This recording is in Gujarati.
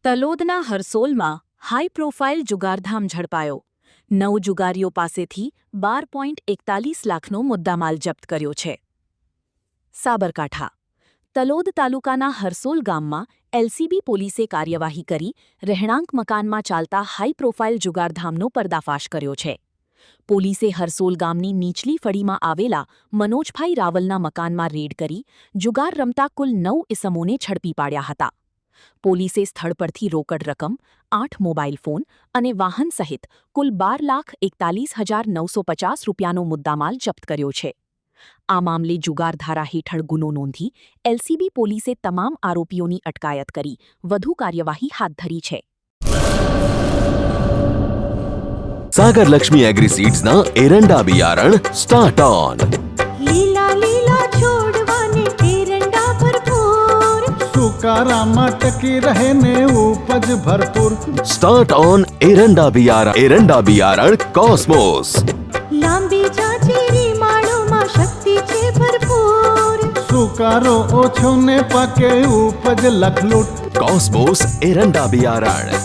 તલોદના હરસોલમાં હાઈ પ્રોફાઇલ જુગારધામ ઝડપાયો. 9 જુગારીઓ પાસેથી 12.41 લાખનો મુદ્દામાલ જપ્ત કર્યો છે. સાબરકાંઠા તલોદ તાલુકાના હરસોલ ગામમાં એલસીબી પોલીસે કાર્યવાહી કરી રહેણાંક મકાનમાં ચાલતા હાઈ પ્રોફાઇલ જુગારધામનો પર્દાફાશ કર્યો છે. પોલીસે હરસોલ ગામની નીચલી ફળીમાં આવેલા મનોજભાઈ રાવલના મકાનમાં રેડ કરી જુગાર રમતા કુલ 9 ઇસમોને ઝડપી પાડ્યા હતા. પોલીસે સ્થળ પરથી રોકડ રકમ, 8 મોબાઈલ ફોન અને વાહન સહિત કુલ 12,41,950 રૂપિયાનો મુદ્દામાલ જપ્ત કર્યો છે. આ મામલે જુગાર ધારા હેઠળ ગુનો નોંધી એલસીબી પોલીસે તમામ આરોપીઓની અટકાયત કરી વધુ કાર્યવાહી હાથ ધરી છે. सागर लक्ष्मी एग्रीसीड्सना एरंडा बियारण स्टार्ट ऑन. લીલા લીલા છોડવાને એરંડા ભરપૂર, સુકારામાં ટકી રહે ને ઉપજ ભરપૂર. स्टार्ट ऑन एरंडा बियारण कॉस्मोस. લાંબી જાચેરી માળોમાં શક્તિ છે ભરપૂર. સુકારો ઓછો ને પાકે ઉપજ લખલૂટ. कॉस्मोस एरंडा बियारण.